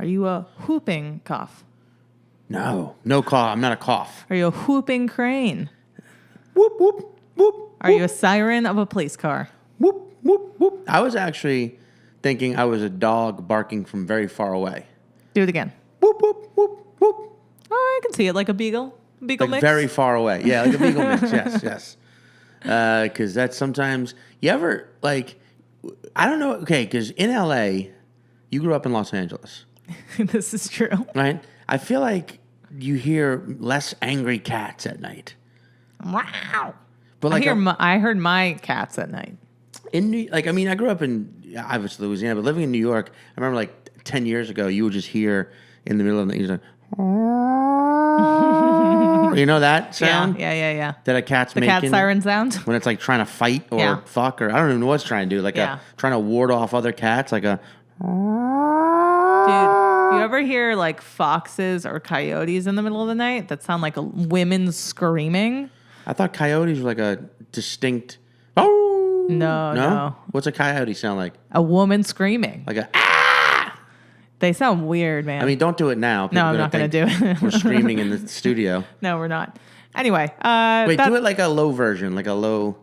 you a whooping cough? No cough. I'm not a cough. Are you a whooping crane? Whoop, whoop, whoop. Are you a siren of a police car? Whoop, whoop, whoop. I was actually thinking I was a dog barking from very far away. Do it again. Whoop, whoop, whoop, whoop. Oh, I can see it like a beagle. Beagle Like mix. very far away. Yeah, like a beagle mix. Yes. Because that's sometimes, you ever, like, I don't know. Okay, because in LA, you grew up in Los Angeles. This is true. Right? I feel like you hear less angry cats at night. Wow. But like I heard my cats at night. I grew up in, obviously, Louisiana, but living in New York, I remember like 10 years ago, you would just hear in the middle of the night, you know that sound? Yeah. That a cat's the making? cat siren sound? When it's like trying to fight or fuck, or I don't even know what it's trying to do. Like trying to ward off other cats, like a... Dude, you ever hear like foxes or coyotes in the middle of the night that sound like women screaming? I thought coyotes were like a distinct... Oh! No. What's a coyote sound like? A woman screaming. Like a... They sound weird, man. I mean, don't do it now. No, I'm not going to do it. We're screaming in the studio. No, we're not. Anyway. Wait, do it like a low version, like a low...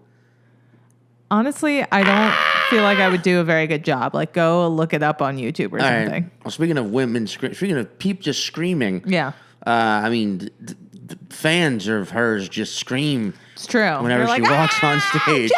Honestly, I don't feel like I would do a very good job. Like, go look it up on YouTube or something. Right. Well, speaking of women, speaking of Peep just screaming. Yeah. I mean, the fans of hers just scream. It's true. Whenever she walks on stage.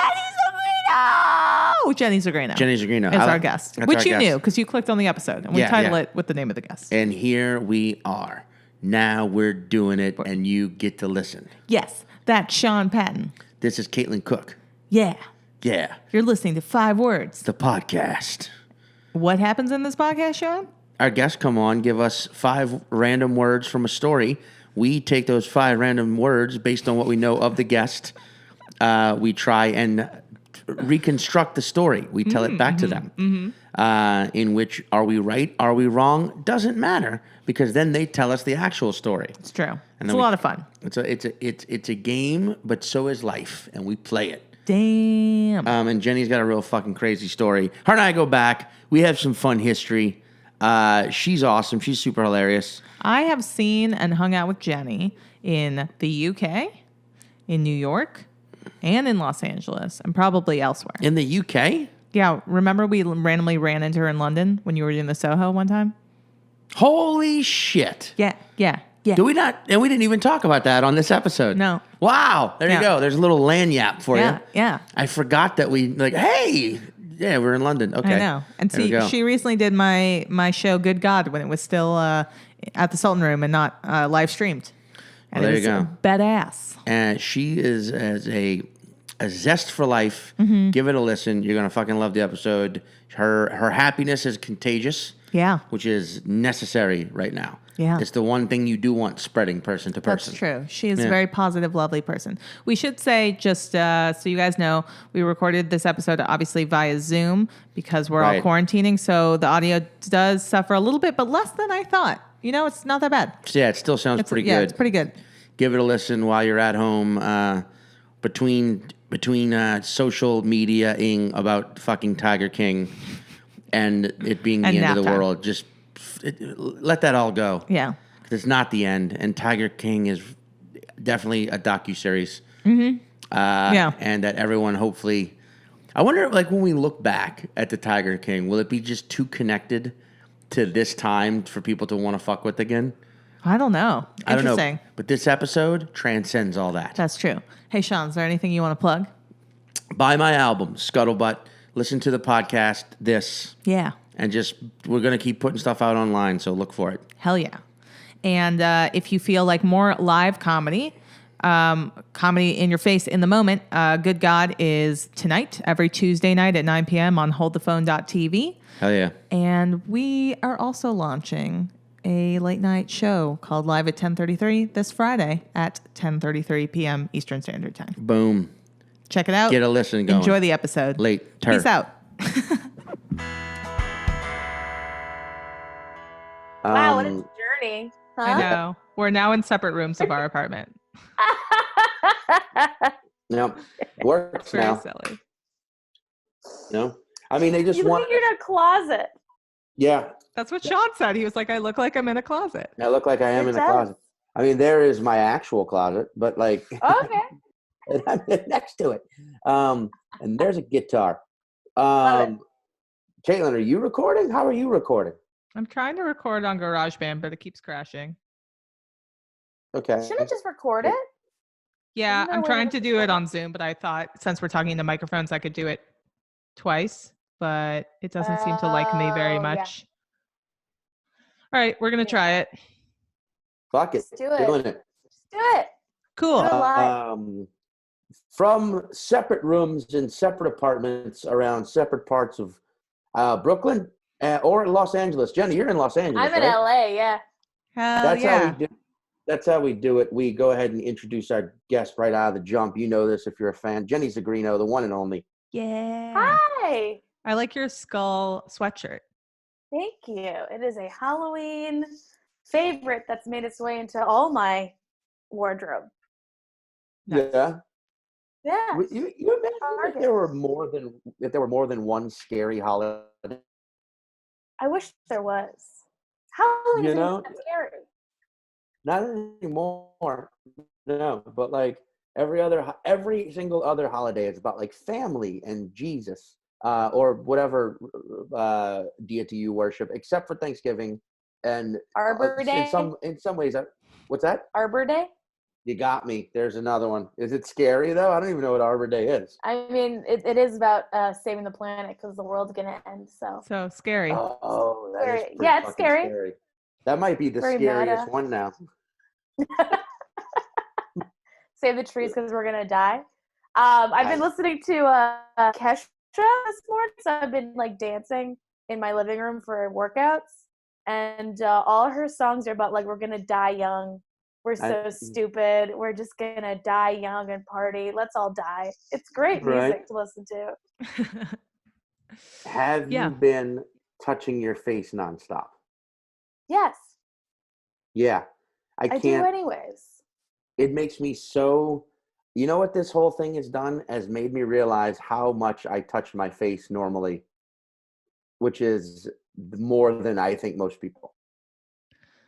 Jenny Zigrino. Jenny Zigrino. Is our guest. Which you knew because you clicked on the episode. And we title it with the name of the guest. And here we are. Now we're doing it and you get to listen. Yes. That's Sean Patton. This is Caitlin Cook. Yeah. Yeah. You're listening to 5 Words. The podcast. What happens in this podcast, Sean? Our guests come on, give us 5 random words from a story. We take those 5 random words based on what we know of the guest. We try and reconstruct the story. We tell it back to them. In which, are we right? Are we wrong? Doesn't matter, because then they tell us the actual story. It's true. It's a lot of fun. It's a game, but so is life, and we play it. Damn. And Jenny's got a real fucking crazy story. Her and I go back. We have some fun history. She's awesome. She's super hilarious. I have seen and hung out with Jenny in the UK, in New York, and in Los Angeles, and probably elsewhere. In the UK? Yeah. Remember we randomly ran into her in London when you were doing the Soho one time? Holy shit. Yeah. Do we not? And we didn't even talk about that on this episode. No. Wow. There you go. There's a little lanyap for you. Yeah. I forgot that hey. Yeah, we're in London. Okay. I know. And see, she recently did my show, Good God, when it was still at the Sultan Room and not live streamed. And there it was you go. Badass. And she is as a zest for life. Give it a listen. You're going to fucking love the episode. Her happiness is contagious. Yeah. Which is necessary right now. Yeah. It's the one thing you do want spreading person to person. That's true. She is a very positive, lovely person. We should say, just so you guys know, we recorded this episode obviously via Zoom because we're all quarantining. So the audio does suffer a little bit, but less than I thought. You know, it's not that bad. Yeah, it still sounds pretty good. Yeah, it's pretty good. Give it a listen while you're at home. Between social media-ing about fucking Tiger King and it being the end of the world, just let that all go. Yeah. It's not the end. And Tiger King is definitely a docuseries. And that everyone hopefully... I wonder, like, when we look back at the Tiger King, will it be just too connected to this time for people to want to fuck with again? I don't know. Interesting. I don't know. But this episode transcends all that. That's true. Hey, Sean, is there anything you want to plug? Buy my album, Scuttlebutt. Listen to the podcast, this. Yeah. And we're going to keep putting stuff out online, so look for it. Hell yeah. And if you feel like more live comedy, comedy in your face in the moment, Good God is tonight, every Tuesday night at 9 p.m. on holdthephone.tv. Hell yeah. And we are also launching a late night show called Live at 10:33 this Friday at 10:33 p.m. Eastern Standard Time. Boom. Check it out. Get a listen going. Enjoy the episode. Late. Peace out. Wow, what a journey. Huh? I know. We're now in separate rooms of our apartment. No, works Very now. silly. No, I mean they just You want. think you're in a closet. Yeah. That's what Sean said. He was like, I look like I'm in a closet. I look like I am It in a does. closet. I mean, there is my actual closet, but like Okay. and I'm next to it. And there's a guitar. Love it. Caitlin, are you recording? How are you recording? I'm trying to record on GarageBand, but it keeps crashing. Okay. Shouldn't I just record it? Yeah, Isn't there I'm a way trying to to do it record on Zoom, but I thought since we're talking to microphones, I could do it twice, but it doesn't seem to like me very Oh, yeah. much. All right, we're going to try it. Fuck it. Let's do it. Doing it. Just do it. Cool. Do it live. From separate rooms in separate apartments around separate parts of Brooklyn or Los Angeles. Jenny, you're in Los Angeles, I'm in right? LA, yeah. Hell That's yeah. how we do. That's how we do it. We go ahead and introduce our guest right out of the jump. You know this if you're a fan. Jenny Zigrino, the one and only. Yeah. Hi. I like your skull sweatshirt. Thank you. It is a Halloween favorite that's made its way into all my wardrobe. Nice. Yeah. Yeah. You imagine if there were more than one scary holiday? I wish there was. Halloween You isn't know? that scary. Not anymore. No, but like every single other holiday is about like family and Jesus, or whatever deity you worship, except for Thanksgiving and Arbor Day? in some ways. What's that? Arbor Day? You got me. There's another one. Is it scary though? I don't even know what Arbor Day is. I mean, it is about saving the planet because the world's gonna end. So scary. Oh, that is scary. pretty Yeah, it's fucking scary. That might be the Very scariest meta. one now. Save the trees because we're gonna die. I've been listening to Kesha this morning, so I've been like dancing in my living room for workouts, and all her songs are about like we're gonna die young. We're so stupid. We're just gonna die young and party. Let's all die. It's great music to listen to. Have you been touching your face nonstop? Yes. Yeah. I do can't. anyways. It makes me so. You know what this whole thing has done? Has made me realize how much I touch my face normally, which is more than I think most people.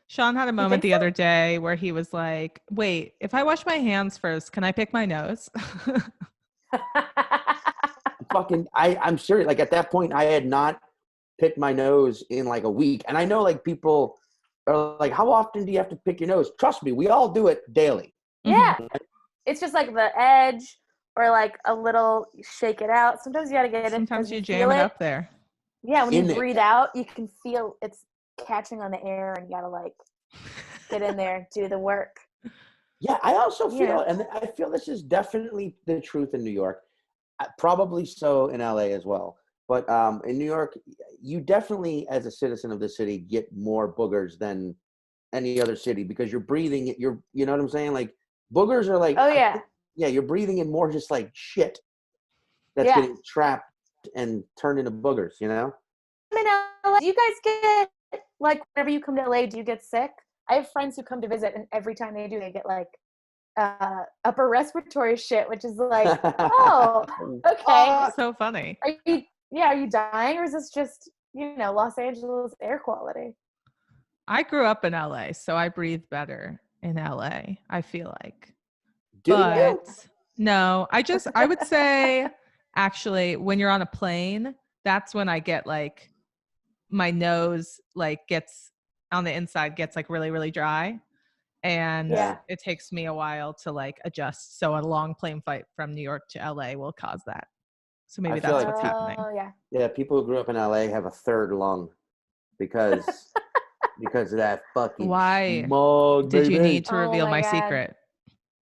Sean had a moment the other day where he was like, wait, if I wash my hands first, can I pick my nose? I'm serious. Like at that point, I had not picked my nose in like a week. And I know like people are like, how often do you have to pick your nose? Trust me, we all do it daily. Yeah. It's just like the edge or like a little shake it out. Sometimes you got to get it. Sometimes you jam it up there. Yeah. When you breathe out, you can feel it's catching on the air and you got to like get in there, do the work. Yeah. I also feel, and I feel this is definitely the truth in New York, probably so in LA as well. But in New York, you definitely, as a citizen of the city, get more boogers than any other city because you're breathing it. You know what I'm saying? Like boogers are like, you're breathing in more just like shit that's getting trapped and turned into boogers, you know? I mean, LA, do you guys get, like, whenever you come to LA, do you get sick? I have friends who come to visit, and every time they do, they get like upper respiratory shit, which is like, oh, okay. So funny. Are you dying, or is this just, Los Angeles air quality? I grew up in LA, so I breathe better in LA, I feel like. Do you? No, I would say actually when you're on a plane, that's when I get like my nose like gets on the inside gets like really, really dry. And it takes me a while to like adjust. So a long plane flight from New York to LA will cause that. So maybe that's what's happening. Yeah, people who grew up in LA have a third lung because of that fucking smog, did baby. you need to reveal my secret?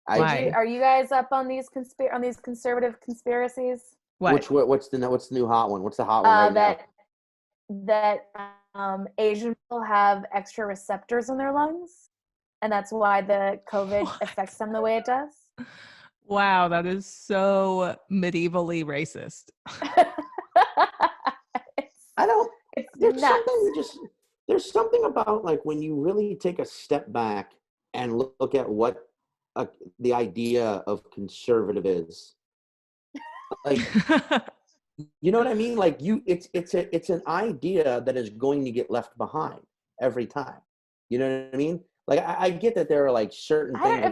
Why? Are you guys up on these conservative conspiracies? What's the new hot one? What's the hot one right now? That Asian people have extra receptors in their lungs, and that's why the COVID affects them the way it does. Wow, that is so medievally racist. There's something about like when you really take a step back and look at what the idea of conservative is. Like You know what I mean? Like it's an idea that is going to get left behind every time. You know what I mean? Like I get that there are like certain I don't, things about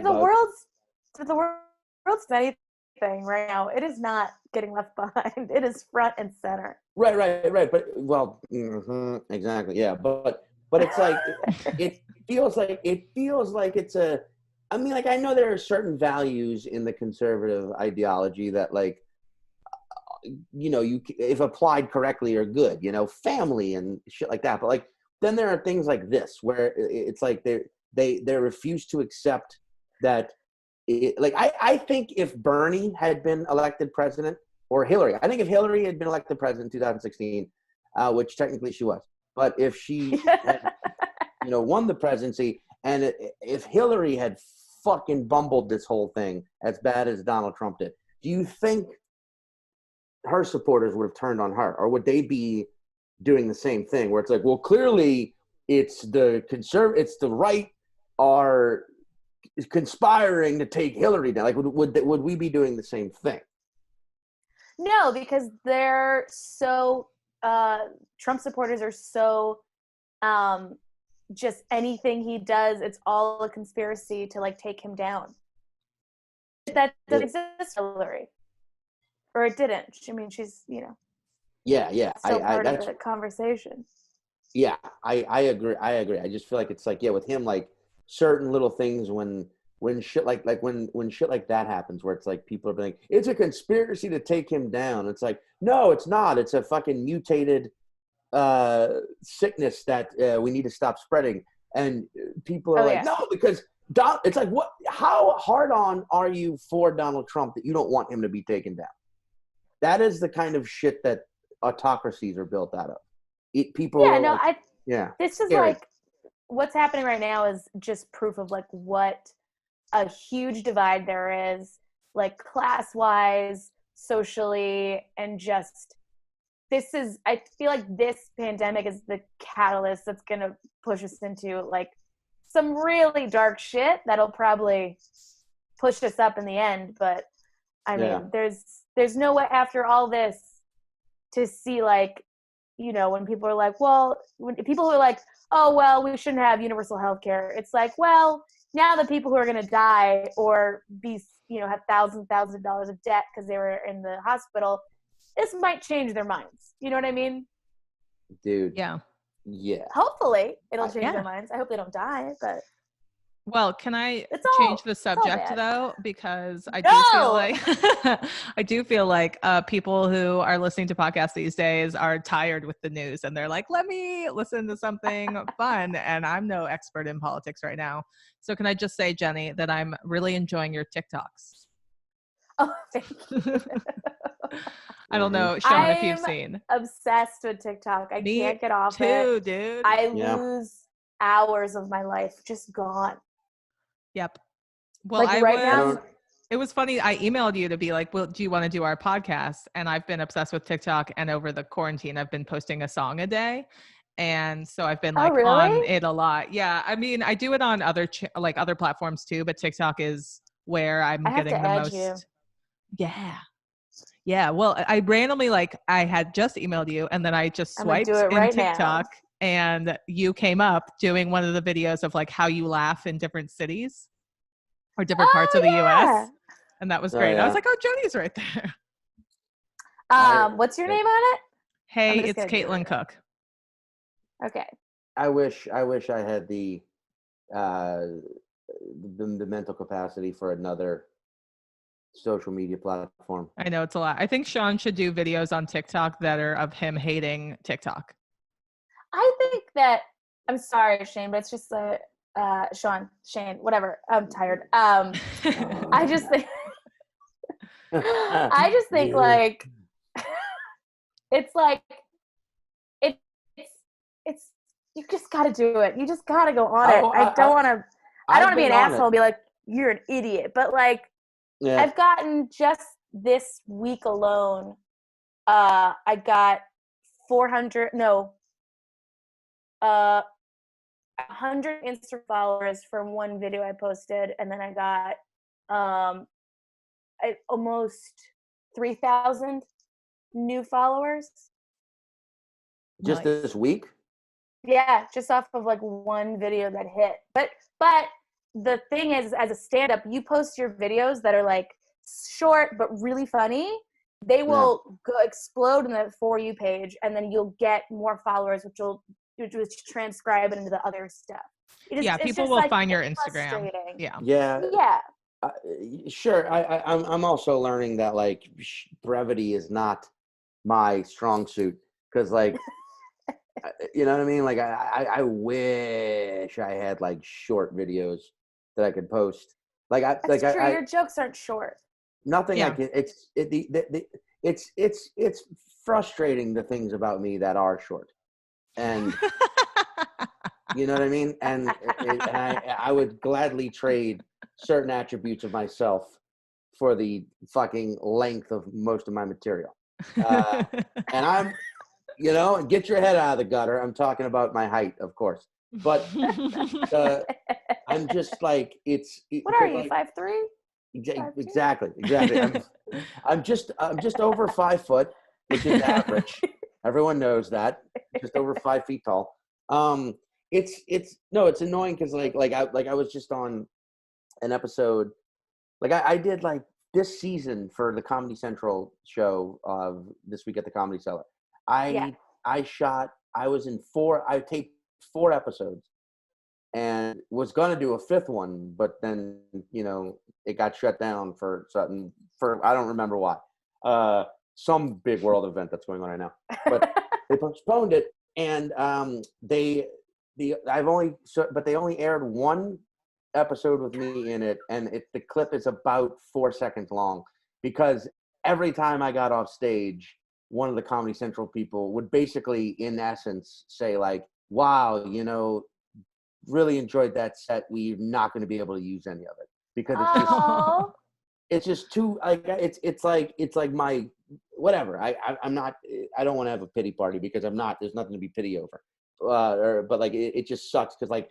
if the world's anything right now, it is not getting left behind. It is front and center. right. But well, exactly, yeah. But it's like it feels like it's a. I mean, like I know there are certain values in the conservative ideology that like you if applied correctly are good, family and shit like that. But like then there are things like this where it's like they refuse to accept that. Like I think if Bernie had been elected president, or Hillary, I think if Hillary had been elected president in 2016, which technically she was, but if she had, won the presidency, and if Hillary had fucking bumbled this whole thing as bad as Donald Trump did, do you think her supporters would have turned on her, or would they be doing the same thing where it's like, well, clearly it's the right are conspiring to take Hillary down? Like, would we be doing the same thing? No, because they're so Trump supporters are so just anything he does, it's all a conspiracy to like take him down. That doesn't exist, Hillary, or it didn't. I mean, she's yeah. Still part of the conversation. Yeah, I agree. I just feel like it's like, yeah, with him, like certain little things when shit like when shit like that happens, where it's like people are like, it's a conspiracy to take him down. It's like, no, it's not. It's a fucking mutated sickness that we need to stop spreading. And people are like, no, because it's like, what? How hard on are you for Donald Trump that you don't want him to be taken down? That is the kind of shit that autocracies are built out of. This is like what's happening right now is just proof of like what a huge divide there is, like class wise, socially, and just I feel like this pandemic is the catalyst that's gonna push us into like some really dark shit that'll probably push us up in the end. But I mean, there's no way after all this to see like, when people are like, well, when people who are like, oh, well, we shouldn't have universal health care. It's like, well, now the people who are going to die or be, have thousands of dollars of debt because they were in the hospital, this might change their minds. You know what I mean? Dude. Yeah. Hopefully it'll change their minds. I hope they don't die, but. Well, can I change the subject though? Because I do feel like people who are listening to podcasts these days are tired with the news, and they're like, "Let me listen to something fun." And I'm no expert in politics right now, so can I just say, Jenny, that I'm really enjoying your TikToks? Oh, thank you. I don't know, Sean, if you've seen. Obsessed with TikTok. I can't get off it. Dude. I lose hours of my life just gone. Yep. Well, like now, it was funny. I emailed you to be like, well, do you want to do our podcast? And I've been obsessed with TikTok, and over the quarantine, I've been posting a song a day. And so I've been like on it a lot. Yeah. I mean, I do it on other other platforms too, but TikTok is where I'm getting the most. You. Yeah. Yeah. Well, I randomly I had just emailed you, and then I just swiped in TikTok. Now. And you came up doing one of the videos of like how you laugh in different cities or different parts of the US. And that was great. I was like, oh, Joni's right there. What's your name on it? Hey, it's Caitlin Cook. Okay. I wish I had the mental capacity for another social media platform. I know it's a lot. I think Sean should do videos on TikTok that are of him hating TikTok. I think that I'm sorry, Shane, but it's just Shane, whatever. I'm tired. I just think like it's like it's you just got to do it. You just got to go on it. I don't want to be an asshole and be like, you're an idiot. But like, I've gotten just this week alone, I got 100 Insta followers from one video I posted, and then I got almost 3,000 new followers. Just this week? Yeah, just off of like one video that hit. But the thing is, as a stand-up, you post your videos that are like short but really funny. They will go explode in the For You page, and then you'll get more followers, which transcribe it into the other stuff. People will find your Instagram. Yeah. Sure. I'm also learning that like brevity is not my strong suit, because like you know what I mean? Like I wish I had like short videos that I could post. Like That's true. Your jokes aren't short. Nothing I can. It's frustrating, the things about me that are short, and you know what I mean. And I would gladly trade certain attributes of myself for the fucking length of most of my material. And I'm, get your head out of the gutter. I'm talking about my height, of course, but I'm just like What are you, 5'3"? Exactly. I'm just over 5 foot, which is average. Everyone knows that. Just over 5 feet tall. It's annoying because I was just on an episode. Like I did like this season for the Comedy Central show of This Week at the Comedy Cellar. I taped 4 episodes and was going to do a 5th one, but then, it got shut down for I don't remember why. Some big world event that's going on right now, but they postponed it. And they only aired 1 episode with me in it, and the clip is about 4 seconds long, because every time I got off stage, one of the Comedy Central people would basically, in essence, say like, wow, really enjoyed that set. We're not going to be able to use any of it because it's just too like it's like my whatever. I'm not. I don't want to have a pity party because I'm not. There's nothing to be pity over. But like it just sucks because like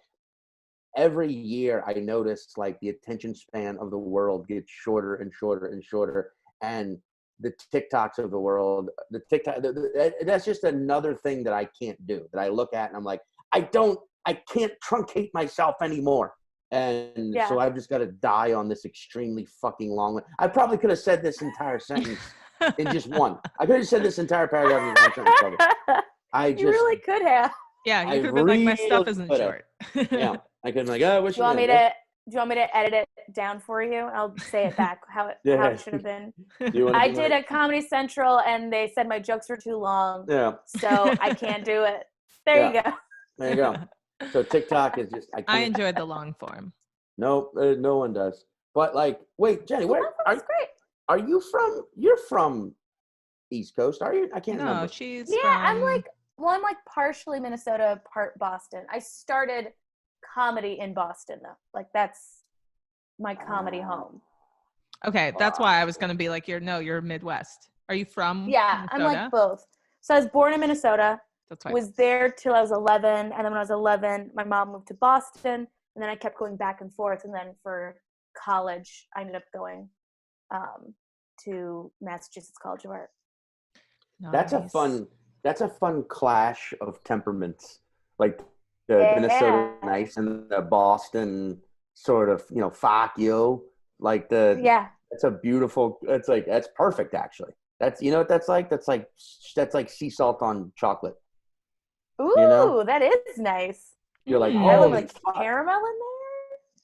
every year I notice like the attention span of the world gets shorter and shorter and shorter, and the TikToks of the world, that's just another thing that I can't do. That I look at and I'm like, I can't truncate myself anymore. And so I've just got to die on this extremely fucking long one. I probably could have said this entire sentence in just one. I could have said this entire paragraph in one sentence. Probably. You really could have. Yeah, you could have been like, my stuff isn't short. Yeah, I could have been like, I wish do you want me to edit it down for you? I'll say it back how it should have been. I did a Comedy Central and they said my jokes were too long. Yeah. So I can't do it. There you go. There you go. So TikTok is just I enjoyed the long form. No, no one does. But like, wait, Jenny, where are you from? You're from East Coast, are you? I can't remember. No, she's I'm like partially Minnesota, part Boston. I started comedy in Boston though. Like that's my comedy home. Okay, that's why I was gonna be like, you're Midwest. Are you from Minnesota? I'm like both. So I was born in Minnesota. That's right. Was there till I was 11, and then when I was 11, my mom moved to Boston, and then I kept going back and forth. And then for college, I ended up going to Massachusetts College of Art. Nice. That's a fun clash of temperaments, like the Minnesota nice and the Boston sort of, fuck you, like That's a beautiful. That's perfect actually. That's what that's like. That's like sea salt on chocolate. Ooh, that is nice. You're like, oh, like caramel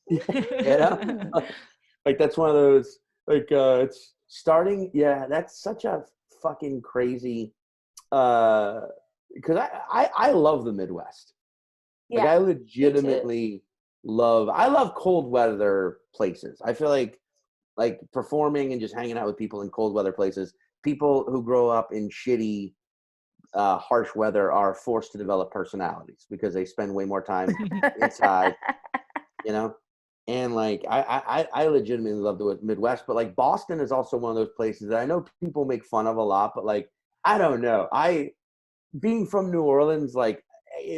in there. Like that's one of those. Like it's starting. Yeah, that's such a fucking crazy. Because I love the Midwest. Yeah, like I legitimately love. I love cold weather places. I feel like performing and just hanging out with people in cold weather places. People who grow up in shitty, harsh weather are forced to develop personalities because they spend way more time inside, and like I legitimately love the Midwest, but like Boston is also one of those places that I know people make fun of a lot, but like I don't know, being from New Orleans, like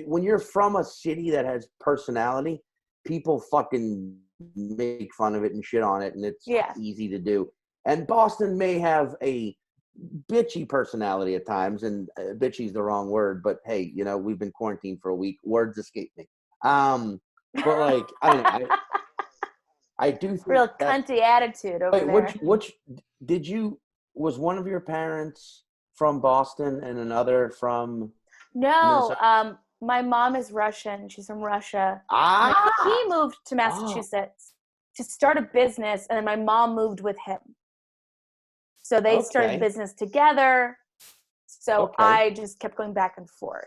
when you're from a city that has personality, people fucking make fun of it and shit on it, and it's easy to do. And Boston may have a bitchy personality at times, and bitchy is the wrong word, but hey, we've been quarantined for a week. Words escape me. But like, I don't know. I do think Real that. cunty attitude over there. Which was one of your parents from Boston and another from No, Minnesota? my mom is Russian. She's from Russia. Ah, He moved to Massachusetts to start a business, and then my mom moved with him. So they started okay. business together. So Okay. I just kept going back and forth.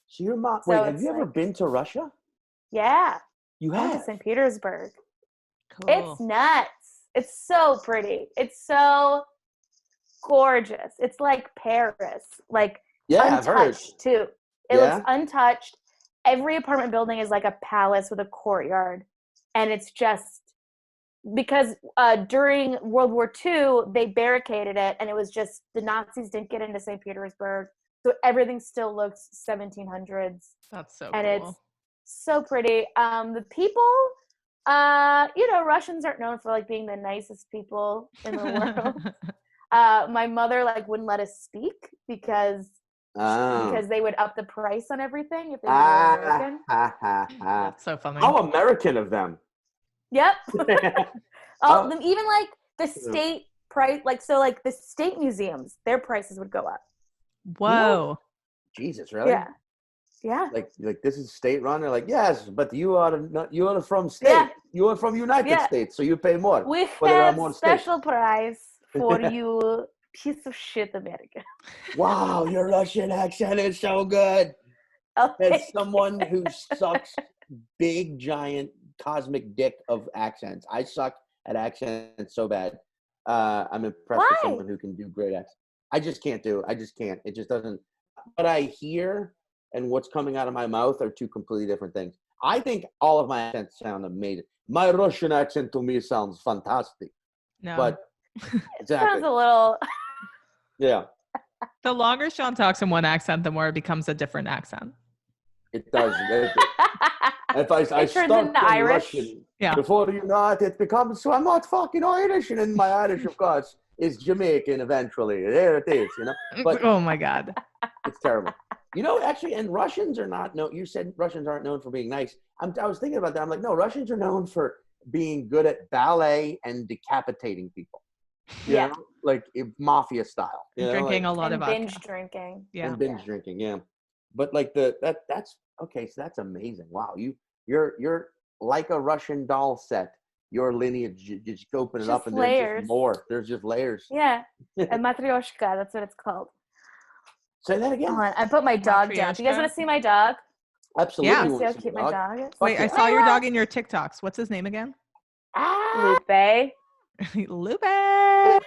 So your mom. So Wait, have you it's ever like- been to Russia? Yeah, You I went to have. St. Petersburg. Cool. It's nuts. It's so pretty. It's so gorgeous. It's like Paris, like Yeah, I've heard. untouched too. It looks untouched. Every apartment building is like a palace with a courtyard, and it's just because during World War II they barricaded it, and it was just the Nazis didn't get into St. Petersburg, so everything still looks 1700s. That's so And cool. it's so pretty. The people, Russians aren't known for like being the nicest people in the world. My mother like wouldn't let us speak because they would up the price on everything if they knew we were American. That's so funny. How American of them. Yep. Even like the state price, like the state museums, their prices would go up. Whoa. Jesus, really? Yeah. Yeah. Like this is state run. They're like, yes, but you are from state. Yeah. You are from United States, so you pay more. We but there are have more special price for you, piece of shit, America. Wow, your Russian accent is so good. As someone who sucks big, giant, cosmic dick of accents, I suck at accents so bad. I'm impressed with someone who can do great accents. I just can't do it. I just can't. It just doesn't. What I hear and what's coming out of my mouth are two completely different things. I think all of my accents sound amazing. My Russian accent to me sounds fantastic. No. But it sounds a little. Yeah. The longer Sean talks in one accent, the more it becomes a different accent. It does. If I start in Irish. Russian, before you know it becomes, so I'm not fucking Irish. And then my Irish, of course, is Jamaican eventually. There it is, But oh my God. It's terrible. Actually, and Russians are not known. You said Russians aren't known for being nice. I was thinking about that. I'm like, no, Russians are known for being good at ballet and decapitating people. You know? Like mafia style. Drinking a lot of vodka. Binge drinking. Yeah. And binge drinking, yeah. But like that's okay, so that's amazing. Wow, you're like a Russian doll set. Your lineage, you just open it up and there's just more. There's just layers. Yeah, a matryoshka, that's what it's called. Say that again. Hold on, I put my dog down. Do you guys want to see my dog? Absolutely. Yeah. See how cute my dog is? Wait, I saw your dog in your TikToks. What's his name again? Lupe. Lupe. Hi,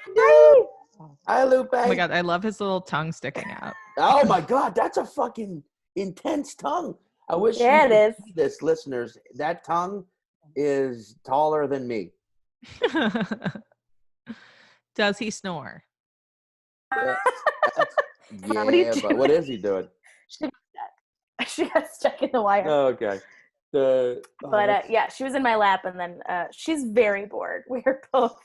Lupe. Oh my God, I love his little tongue sticking out. Oh my God, that's a fucking intense tongue. I wish it is. See this, listeners. That tongue is taller than me. Does he snore? But what is he doing? She got stuck in the wire. Oh, okay. She was in my lap, and then she's very bored. We are both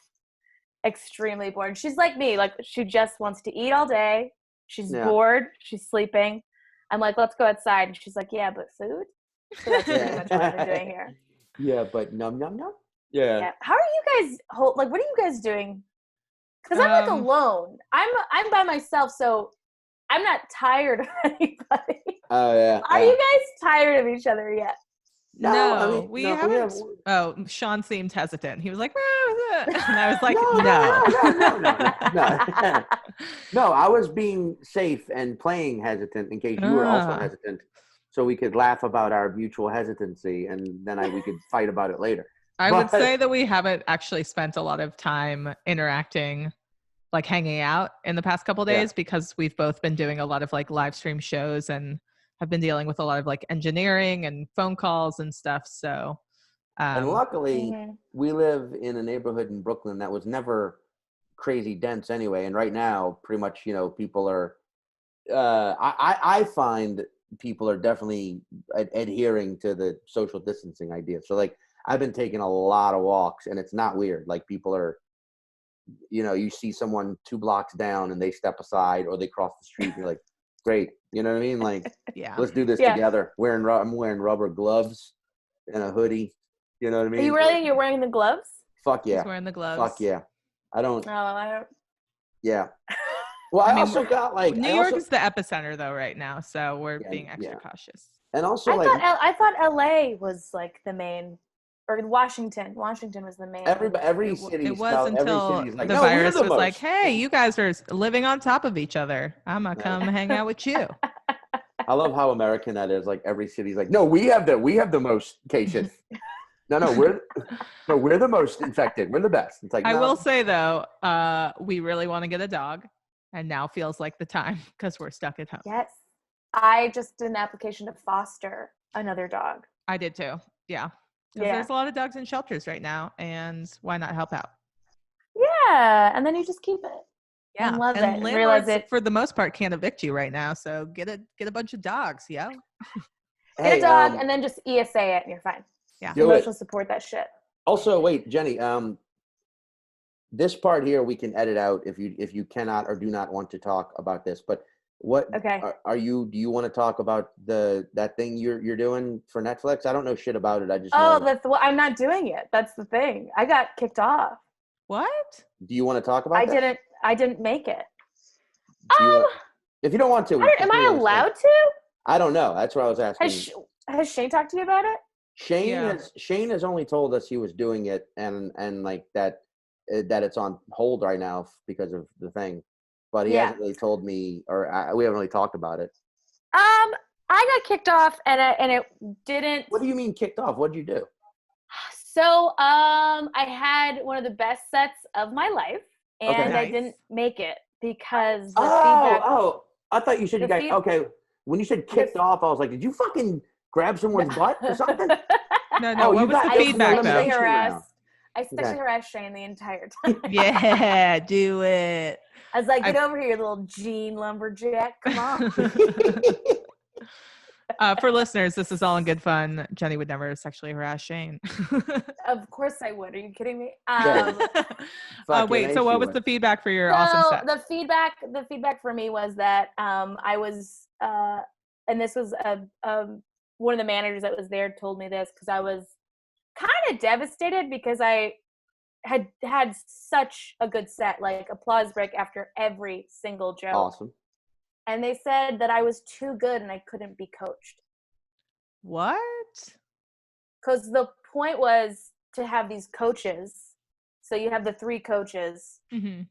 extremely bored. She's like me. Like, she just wants to eat all day. She's bored. She's sleeping. I'm like, let's go outside. And she's like, yeah, but food? So that's pretty much what we're doing here. Yeah, but num. Yeah. How are you guys, what are you guys doing? Because I'm like alone. I'm by myself, so I'm not tired of anybody. Oh, yeah. Are you guys tired of each other yet? No, we haven't. Oh, Sean seemed hesitant. He was like, and I was like, no. No, I was being safe and playing hesitant in case you were also hesitant, so we could laugh about our mutual hesitancy, and then we could fight about it later. I would say that we haven't actually spent a lot of time interacting, like hanging out in the past couple of days because we've both been doing a lot of like live stream shows and have been dealing with a lot of like engineering and phone calls and stuff. So, and luckily we live in a neighborhood in Brooklyn that was never crazy dense anyway. And right now, pretty much, people are, I find people are definitely adhering to the social distancing idea. So like, I've been taking a lot of walks and it's not weird. Like people are you see someone 2 blocks down and they step aside or they cross the street. And you're like, great. You know what I mean? Like, Yeah. let's do this together. I'm wearing rubber gloves and a hoodie. You know what I mean? You're wearing the gloves? Fuck yeah. He's wearing the gloves. Fuck yeah. I don't. No, I don't. Yeah. Well, I also got like New York is the epicenter though right now, so we're being extra cautious. And also, I thought LA was like the main, or Washington. Washington was the main. Every city. It was until like, the virus was like, "Hey, you guys are living on top of each other. I'm gonna come hang out with you." I love how American that is. Like every city's like, "No, we have the most cases." No, we're the most infected. We're the best. It's like I will say though, we really want to get a dog, and now feels like the time because we're stuck at home. Yes, I just did an application to foster another dog. I did too. Yeah. There's a lot of dogs in shelters right now, and why not help out? Yeah, and then you just keep it. Yeah, and love and it. Realize it for the most part can't evict you right now. So get a bunch of dogs, yo. Get a dog and then just ESA it, and you're fine. Yeah, emotional support that shit. Also, wait, Jenny. This part here we can edit out if you cannot or do not want to talk about this. But what are you? Do you want to talk about that thing you're doing for Netflix? I don't know shit about it. I just I'm not doing it. That's the thing. I got kicked off. What? Do you want to talk about? I didn't make it. If you don't want to, am I allowed to? I don't know. That's what I was asking. Has Shane talked to you about it? Shane has only told us he was doing it and like that it's on hold right now because of the thing, but he hasn't really told me, or we haven't really talked about it. I got kicked off and it didn't. What do you mean kicked off? What did you do? So I had one of the best sets of my life, and I didn't make it because the feedback. Oh, I thought you said you guys. Okay, when you said kicked off, I was like, did you fucking grab someone's butt or something? No. What was the feedback though? I sexually harassed Shane the entire time. Yeah, do it. I was like, get over here, you little Gene lumberjack. Come on. For listeners, this is all in good fun. Jenny would never sexually harass Shane. Of course I would. Are you kidding me? Wait, so what was the feedback for your awesome set? The feedback for me was that I was, and this was one of the managers that was there told me this because I was kind of devastated because I had such a good set, like applause break after every single joke. Awesome. And they said that I was too good and I couldn't be coached. What? Because the point was to have these coaches. So you have the 3 coaches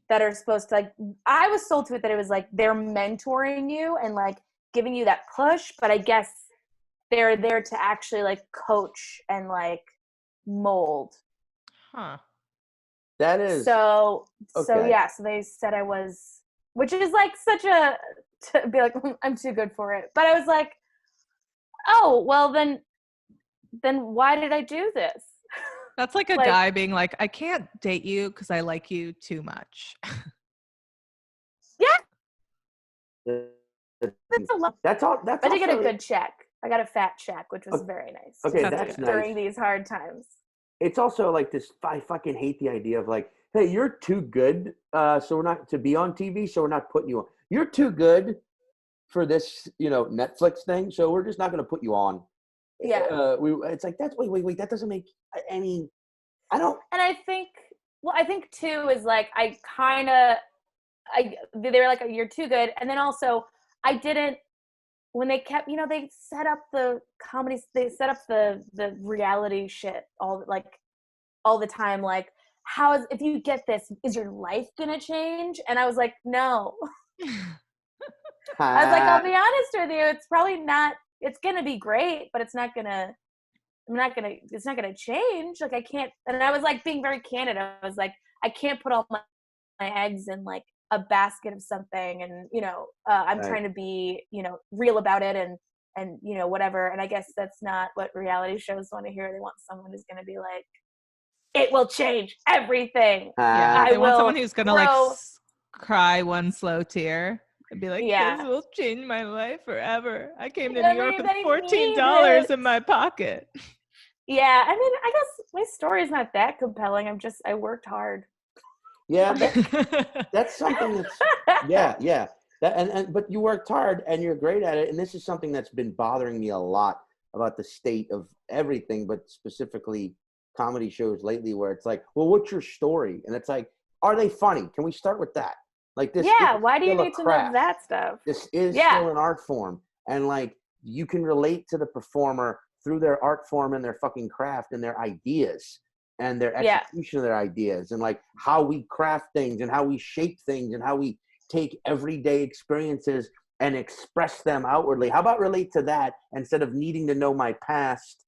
that are supposed to, like, I was sold to it that it was like they're mentoring you and like giving you that push, but I guess they're there to actually like coach and like mold. Huh. That is so they said I was, which is like such a, to be like, I'm too good for it. But I was like, oh, well then why did I do this? That's like a guy being like, I can't date you because I like you too much. Yeah. That's all. I did get a good check. I got a fat check, which was very nice. Okay, that's nice. During these hard times. It's also like this. I fucking hate the idea of like, hey, you're too good, so we're not to be on TV, so we're not putting you on. You're too good for this, Netflix thing, so we're just not going to put you on. Yeah. It's like that's wait. That doesn't make any. I don't. And I think too is like they were like, you're too good, and then also I didn't. When they kept, they set up the comedies, they set up the reality shit all the time. Like, if you get this, is your life gonna change? And I was like, no. I was like, I'll be honest with you, it's probably not. It's gonna be great, but it's not gonna change. Like I can't. And I was like being very candid. I was like, I can't put all my eggs in like a basket of something, and I'm trying to be real about it and whatever. And I guess that's not what reality shows want to hear. They want someone who's going to be like, it will change everything. They want someone who's going to like cry one slow tear and be like, this will change my life forever. I came to New York with $14 in my pocket. Yeah, I mean, I guess my story's not that compelling. I worked hard. Yeah, that's something that's yeah. But you worked hard and you're great at it. And this is something that's been bothering me a lot about the state of everything, but specifically comedy shows lately, where it's like, well, what's your story? And it's like, are they funny? Can we start with that? Like this Yeah, is why do you still a need to know craft. that stuff? This is Yeah. still an art form. And like, you can relate to the performer through their art form and their fucking craft and their ideas and their execution of their ideas, and like how we craft things and how we shape things and how we take everyday experiences and express them outwardly. How about relate to that instead of needing to know my past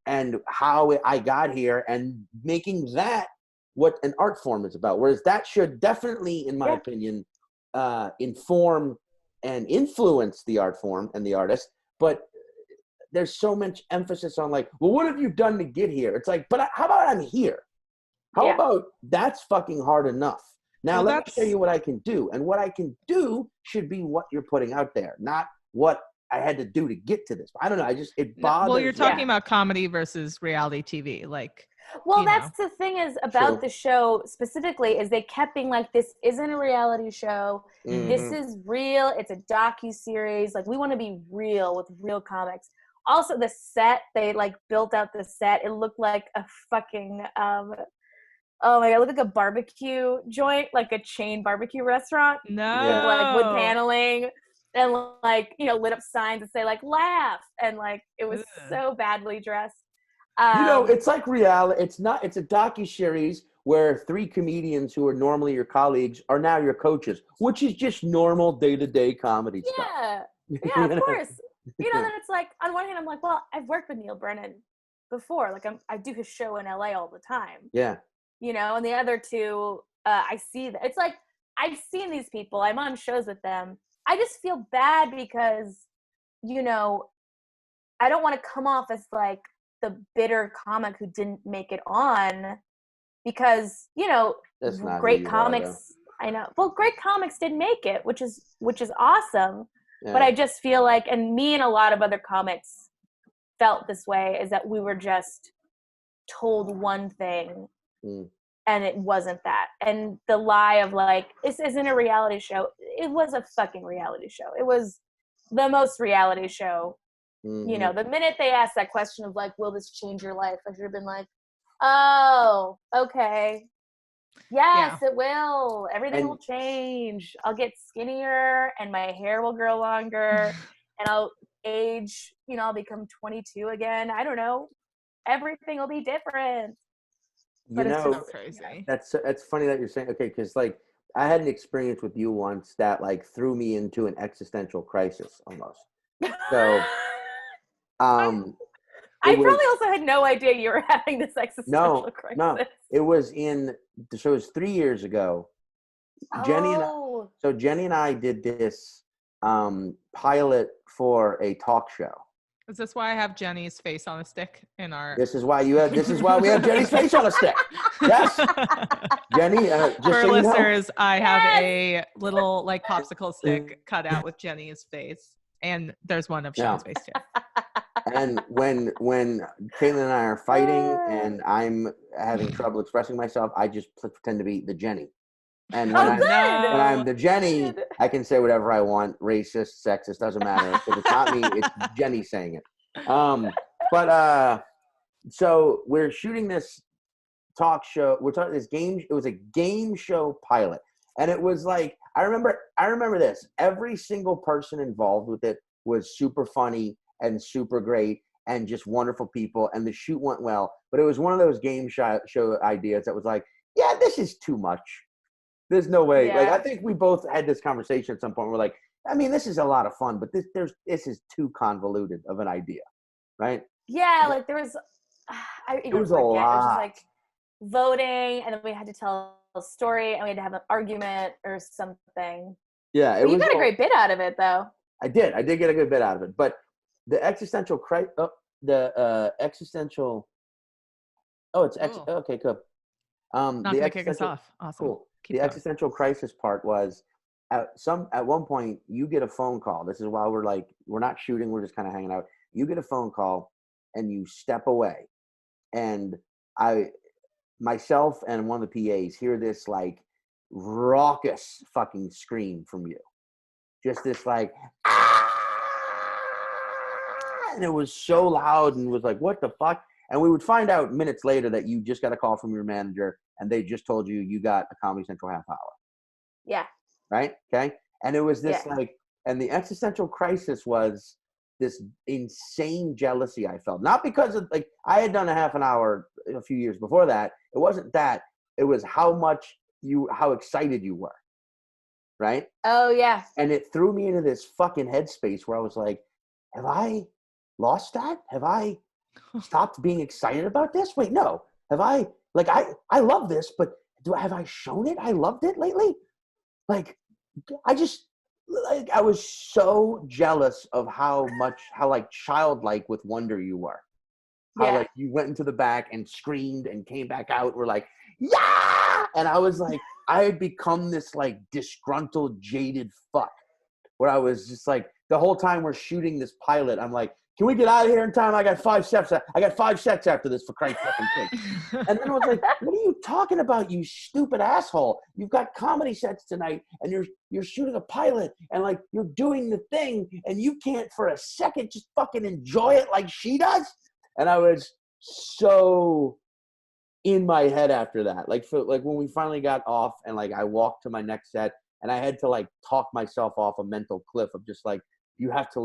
and how I got here, and making that what an art form is about? Whereas that should definitely, in my opinion, inform and influence the art form and the artist. But there's so much emphasis on like, well, what have you done to get here? It's like, but how about I'm here? How about that's fucking hard enough? Now let me show you what I can do. And what I can do should be what you're putting out there, not what I had to do to get to this. I don't know. It bothers me. Well, you're talking about comedy versus reality TV. Like, well, that's the thing is about the show specifically, is they kept being like, this isn't a reality show. Mm-hmm. This is real. It's a docuseries. Like, we want to be real with real comics. Also, the set, they like built out the set. It looked like a fucking, oh my God, it looked like a barbecue joint, like a chain barbecue restaurant. No. With like wood paneling and like, you know, lit up signs that say like laugh. And like, it was so badly dressed. You know, it's like reality. It's a docuseries where 3 comedians who are normally your colleagues are now your coaches, which is just normal day-to-day comedy stuff. Yeah, of course. You know, then it's like, on one hand, I'm like, well, I've worked with Neil Brennan before. Like, I do his show in LA all the time. Yeah. You know, and the other two, I see that. It's like, I've seen these people. I'm on shows with them. I just feel bad because, you know, I don't want to come off as like the bitter comic who didn't make it on, because, you know, great comics. I know. Well, great comics did make it, which is awesome. Yeah. But I just feel like, and me and a lot of other comics felt this way, is that we were just told one thing and it wasn't that. And the lie of like, this isn't a reality show. It was a fucking reality show. It was the most reality show. Mm-hmm. You know, the minute they asked that question of like, will this change your life? I should have been like, oh, okay. Yes, it will. Everything will change. I'll get skinnier and my hair will grow longer and I'll age, you know, I'll become 22 again. I don't know. Everything will be different. But it's so crazy. That's funny that you're saying, okay, because like I had an experience with you once that like threw me into an existential crisis almost. So I probably also had no idea you were having this existential crisis. No, it was in the show. It was 3 years ago. Jenny and I did this pilot for a talk show. Is this why I have Jenny's face on a stick in our? This is why we have Jenny's face on a stick. Yes, Jenny. Just for so listeners, I have a little like popsicle stick cut out with Jenny's face, and there's one of Sean's face too. And when Caitlin and I are fighting and I'm having trouble expressing myself, I just pretend to be the Jenny. And when I'm the Jenny, I can say whatever I want, racist, sexist, doesn't matter. Because it's not me, it's Jenny saying it. So we're shooting this talk show. We're talking this game. It was a game show pilot. And it was like, I remember this. Every single person involved with it was super funny and super great and just wonderful people. And the shoot went well. But it was one of those game show ideas that was like, yeah, this is too much. There's no way. Yeah. Like, I think we both had this conversation at some point. We're like, I mean, this is a lot of fun, but this is too convoluted of an idea, right? Yeah, like there was, it was a lot. It was just like voting, and then we had to tell a story, and we had to have an argument or something. Yeah, you got a great bit out of it, though. I did get a good bit out of it, but the existential crisis. Existential. Oh, it's okay, cool. Not gonna kick us off. Awesome. Cool. The existential crisis part was at one point you get a phone call. This is while we're not shooting, we're just kind of hanging out. You get a phone call and you step away, and myself and one of the PAs hear this like raucous fucking scream from you. Just this like, ah! And it was so loud and was like, what the fuck? And we would find out minutes later that you just got a call from your manager and they just told you got a Comedy Central half hour. Yeah. Right? Okay. And it was this like, and the existential crisis was this insane jealousy I felt. Not because of like, I had done a half an hour a few years before that. It wasn't that. It was how excited you were. Right? Oh, yeah. And it threw me into this fucking headspace where I was like, have I lost that? Have I stopped being excited about this? Wait, no. Have I, like, I love this, but have I shown it? I loved it lately? Like, I was so jealous of how like childlike with wonder you were. How like you went into the back and screamed and came back out. We're like, yeah! And I was like, I had become this like disgruntled, jaded fuck where I was just like, the whole time we're shooting this pilot, I'm like, can we get out of here in time? I got 5 sets after this, for Christ's fucking sake. And then I was like, what are you talking about, you stupid asshole? You've got comedy sets tonight and you're shooting a pilot and like you're doing the thing and you can't for a second just fucking enjoy it like she does. And I was so in my head after that. Like when we finally got off and like I walked to my next set and I had to like talk myself off a mental cliff of just like, you have to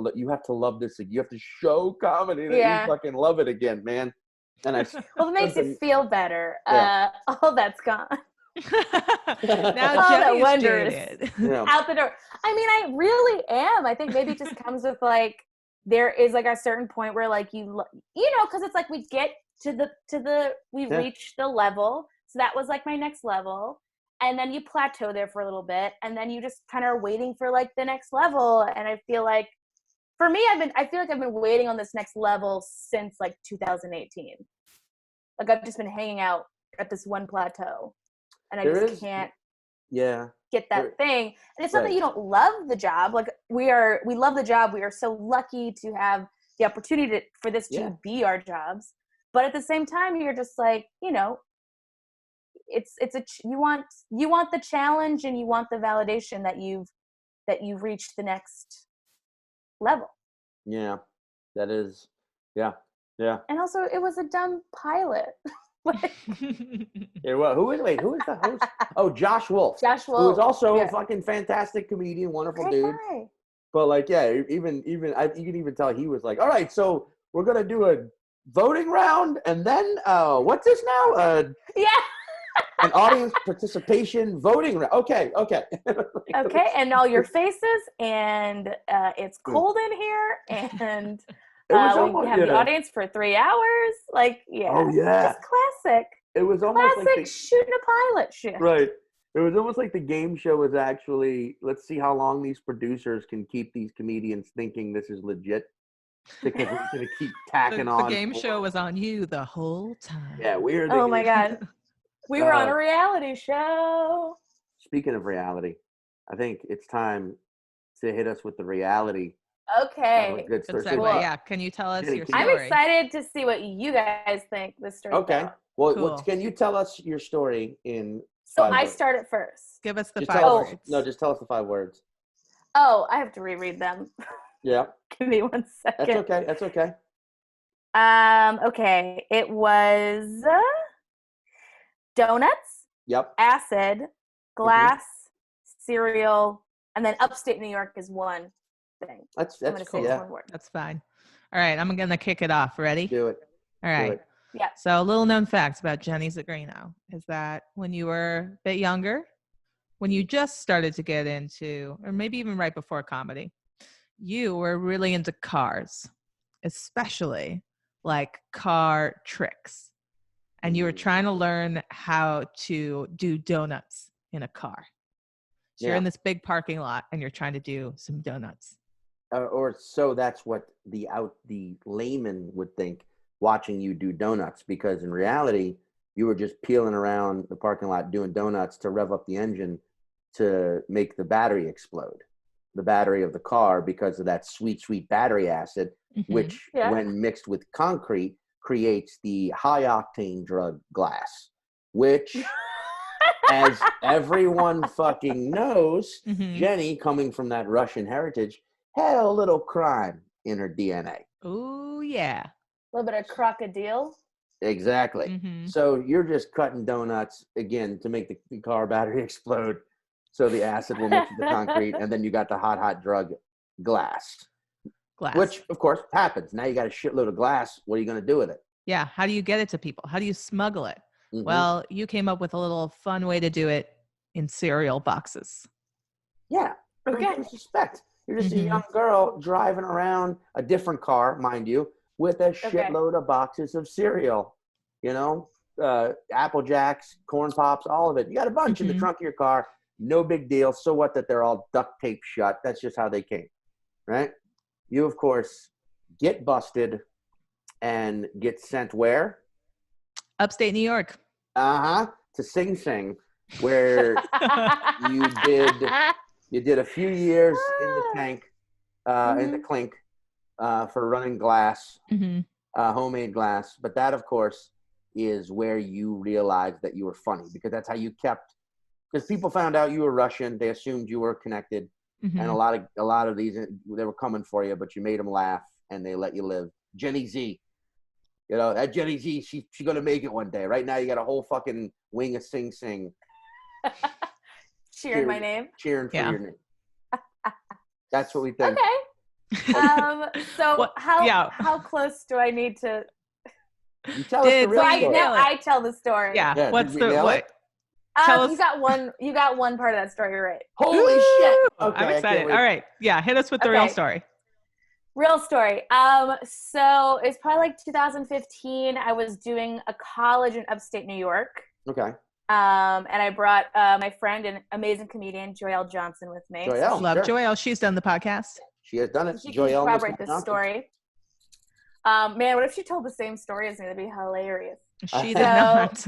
love this. You have to show comedy that you fucking love it again, man. And well, it makes it feel better. All that's gone. Now all Jenny's that wonder is out the door. I mean, I really am. I think maybe it just comes with like, there is like a certain point where like you know, because it's like we get to the we reach the level. So that was like my next level. And then you plateau there for a little bit, and then you just kind of are waiting for like the next level. And I feel like, for me, I feel like I've been waiting on this next level since like 2018. Like I've just been hanging out at this one plateau, and I just can't get that thing. And it's not that you don't love the job. Like we love the job. We are so lucky to have the opportunity for this to be our jobs. But at the same time, you're just like, you know, you want the challenge and you want the validation that you've reached the next level. Yeah, that is, yeah. And also, it was a dumb pilot. Who is the host? Oh, Josh Wolf. Josh Wolf, who is also a fucking fantastic comedian, wonderful dude. Guy. But like, even you can even tell he was like, all right, so we're gonna do a voting round, and then what's this now? An audience participation voting round. Okay. Okay, and all your faces, and it's cold in here, and we have the audience for 3 hours. Like, just classic. It was almost classic like shooting a pilot shit. Right. It was almost like the game show was actually, let's see how long these producers can keep these comedians thinking this is legit. Because we're going to keep tacking on. The game show was on you the whole time. Yeah, we're Oh my God. We were on a reality show. Speaking of reality, I think it's time to hit us with the reality. Okay. Good segue. Yeah. Can you tell us your story? I'm excited to see what you guys think this story. Okay. Well, can you tell us your story in So 5 I words? Start it first. Give us the Just 5 words. No, just tell us the 5 words. Oh, I have to reread them. Yeah. Give me 1 second. That's okay. Okay. It was donuts. Yep. Acid, glass, cereal, and then upstate New York is one thing. That's cool. Yeah. One word. That's fine. All right. I'm going to kick it off. Ready? Do it. All right. Yeah. So a little known facts about Jenny Zigrino is that when you were a bit younger, when you just started to get into, or maybe even right before comedy, you were really into cars, especially like car tricks. And you were trying to learn how to do donuts in a car. So you're in this big parking lot and you're trying to do some donuts. Or so that's what the layman would think watching you do donuts, because in reality, you were just peeling around the parking lot doing donuts to rev up the engine to make the battery explode, the battery of the car, because of that sweet, sweet battery acid, which when mixed with concrete creates the high octane drug glass, which as everyone fucking knows, Mhm. Jenny, coming from that Russian heritage, had a little crime in her DNA. Ooh, yeah. A little bit of crocodile. Exactly. Mhm. So you're just cutting donuts again to make the car battery explode, so the acid will mix with the concrete, and then you got the hot drug glass, Glass. which of course happens. Now you got a shitload of glass. What are you going to do with it? Yeah. How do you get it to people? How do you smuggle it? Mhm. Well, you came up with a little fun way to do it in cereal boxes. Yeah. Who Okay. do you suspect? You're just a Mhm. young girl driving around a different car, mind you, with a shitload of boxes of cereal. You know, Apple Jacks, Corn Pops, all of it. You got a bunch in the Mhm. trunk of your car. No big deal. So what that they're all duct taped shut? That's just how they came, right? You, of course, get busted and get sent where? Upstate New York. To Sing Sing, where you did a few years in the tank, in the clink, for running glass, Mhm. homemade glass. But that, of course, is where you realized that you were funny, because that's how you kept. Because people found out you were Russian, they assumed you were connected, and a Mhm. lot of these they were coming for you, but you made them laugh and they let you live. Jenny Z, you know that Jenny Z, she's gonna make it one day. Right now, you got a whole fucking wing of Sing Sing Cheering my name. cheering for Yeah. your name. That's what we think. Okay. So What- how yeah. close do I need to? You tell us the Did real we story. nail Now it? I tell the story. Yeah. Yeah, What's did we the nail what? it? Tell us. You got one part of that story right. Holy Ooh, shit! Okay, I'm I can't excited. wait. All right. Yeah. Hit us with the real Okay. story. Real story. So it's probably like 2015. I was doing a college in upstate New York. Okay. And I brought my friend and amazing comedian Joelle Johnson with me. Joelle, Love sure. Joelle. She's done the podcast. She has done it. She can Joelle corroborate Miss this story. Man, what if she told the same story as me? That'd be hilarious. She did not.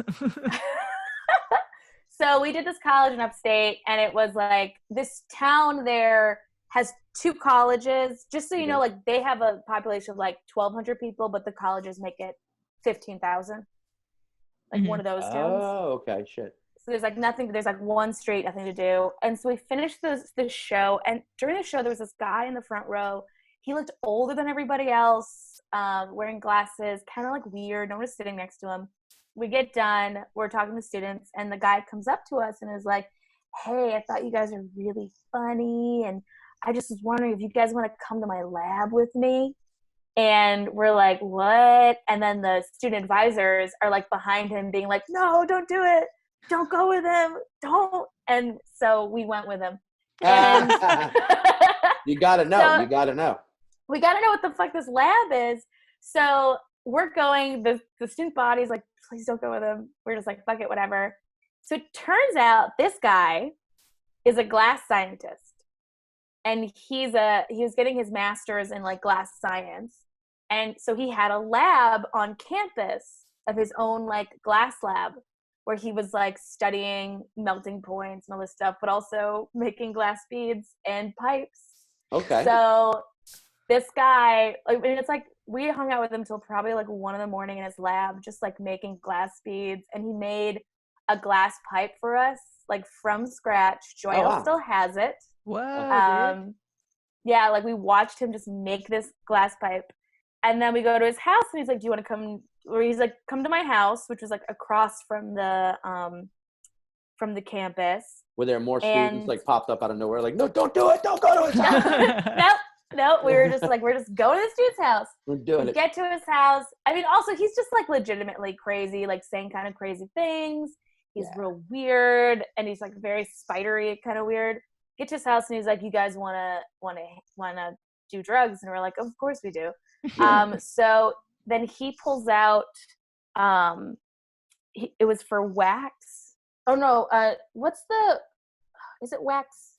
So we did this college in upstate, and it was like this town there has 2 colleges. Just so you know, like they have a population of like 1,200 people, but the colleges make it 15,000. Like one of those towns. Oh, okay, shit. So there's like nothing. There's like one street, nothing to do. And so we finished this show, and during the show, there was this guy in the front row. He looked older than everybody else, wearing glasses, kind of like weird. No one was sitting next to him. We get done. We're talking to students, and the guy comes up to us and is like, "Hey, I thought you guys are really funny, and I just was wondering if you guys want to come to my lab with me." And we're like, "What?" And then the student advisors are like behind him, being like, "No, don't do it. Don't go with him. Don't." And so we went with him. And you gotta know. So- you gotta know. we got to know what the fuck this lab is. So we're going, the student body's like, "Please don't go with him." We're just like, fuck it, whatever. So it turns out this guy is a glass scientist, and he was getting his master's in like glass science. And so he had a lab on campus of his own, like glass lab, where he was like studying melting points and all this stuff, but also making glass beads and pipes. Okay. So this guy, like, and it's like we hung out with him till probably like 1 a.m. in his lab, just like making glass beads, and he made a glass pipe for us, like from scratch. Joelle still has it. Whoa, dude. Yeah, like we watched him just make this glass pipe, and then we go to his house, and he's like, "Do you want to come?" Or he's like, "Come to my house," which was like across from the campus. Were there more students like popped up out of nowhere, like, "No, don't do it! Don't go to his house!" Nope. We were just like, we're just going to this dude's house. We're doing it. Get to his house. I mean, also he's just like legitimately crazy, like saying kind of crazy things. He's real weird, and he's like very spidery, kind of weird. Get to his house, and he's like, "You guys wanna do drugs?" And we're like, "Of course we do." So then he pulls out. It was for wax. Oh no, is it wax?